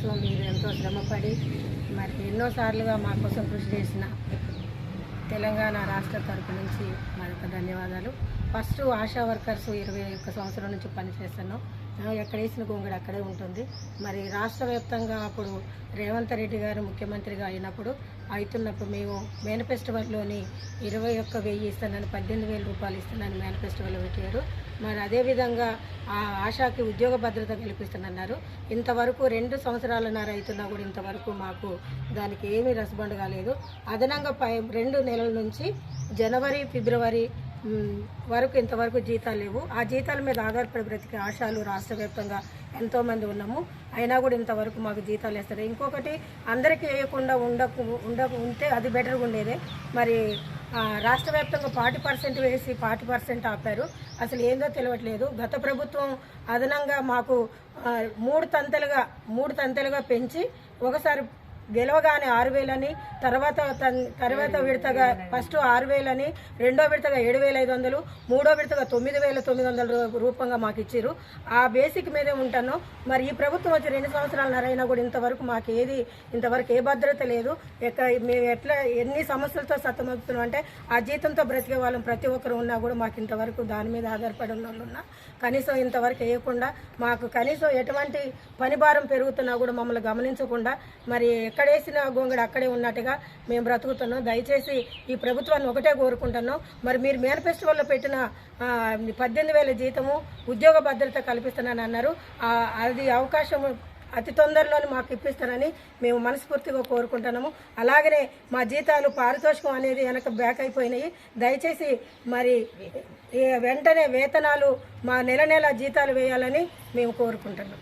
కోసం మీరు ఎంతో శ్రమపడి మరి ఎన్నోసార్లుగా మా కోసం కృషి చేసిన తెలంగాణ రాష్ట్ర తరపు నుంచి మరొక ధన్యవాదాలు. ఫస్ట్ ఆశా వర్కర్స్ 21 సంవత్సరం నుంచి పనిచేస్తున్నాం. ఎక్కడ వేసిన గొంగడి అక్కడే ఉంటుంది. మరి రాష్ట్ర వ్యాప్తంగా అప్పుడు రేవంత్ రెడ్డి గారు ముఖ్యమంత్రిగా అయినప్పుడు మేము మేనిఫెస్టోలోని 21,000 ఇస్తానని 18,000 రూపాయలు ఇస్తానని మేనిఫెస్టోలో పెట్టారు. మరి అదేవిధంగా ఆ ఆశాకి ఉద్యోగ భద్రత కల్పిస్తానన్నారు. ఇంతవరకు 2 సంవత్సరాలన్నర అవుతున్నా కూడా ఇంతవరకు మాకు దానికి ఏమీ రసబండ కాలేదు. అదనంగా 2 నెలల నుంచి జనవరి ఫిబ్రవరి వరకు ఇంతవరకు జీతాలు లేవు. ఆ జీతాల మీద ఆధారపడి బ్రతికే ఆశాలు రాష్ట్ర వ్యాప్తంగా ఎంతోమంది ఉన్నాము. అయినా కూడా ఇంతవరకు మాకు జీతాలు వేస్తారు. ఇంకొకటి అందరికీ వేయకుండా ఉంటే అది బెటర్గా ఉండేదే. మరి రాష్ట్ర వ్యాప్తంగా 40% వేసి 40% ఆపారు. అసలు ఏందో తెలియట్లేదు. గత ప్రభుత్వం అదనంగా మాకు 3 తంతలుగా పెంచి ఒకసారి గెలవగానే 6,000 అని, తర్వాత విడతగా ఫస్ట్ 6,000 అని, రెండో విడతగా 7,500, మూడో విడతగా 9,900 రూపంగా మాకు ఇచ్చారు. ఆ బేసిక్ మీదే ఉంటాను. మరి ఈ ప్రభుత్వం వచ్చి 2 సంవత్సరాలన్నర అయినా కూడా ఇంతవరకు మాకు ఇంతవరకు ఏ భద్రత లేదు. మేము ఎన్ని సమస్యలతో సతమవుతున్నాం అంటే ఆ జీతంతో బ్రతికే వాళ్ళం ప్రతి ఒక్కరు ఉన్నా కూడా మాకు ఇంతవరకు దాని మీద ఆధారపడి ఉన్న వాళ్ళు ఉన్నా కనీసం ఇంతవరకు వేయకుండా మాకు కనీసం ఎటువంటి పని భారం పెరుగుతున్నా కూడా మమ్మల్ని గమనించకుండా మరి ఎక్కడేసిన గొంగడి అక్కడే ఉన్నట్టుగా మేము బ్రతుకుతున్నాం. దయచేసి ఈ ప్రభుత్వాన్ని ఒకటే కోరుకుంటున్నాం. మరి మీరు మేనిఫెస్టోలో పెట్టిన 18,000 జీతము ఉద్యోగ భద్రత కల్పిస్తానని అన్నారు. అది అవకాశం అతి తొందరలోనే మాకు ఇప్పిస్తారని మేము మనస్ఫూర్తిగా కోరుకుంటున్నాము. అలాగనే మా జీతాలు పారితోషికం అనేది వెనక బ్యాక్ అయిపోయినాయి. దయచేసి మరి వెంటనే వేతనాలు మా నెల జీతాలు వేయాలని మేము కోరుకుంటున్నాం.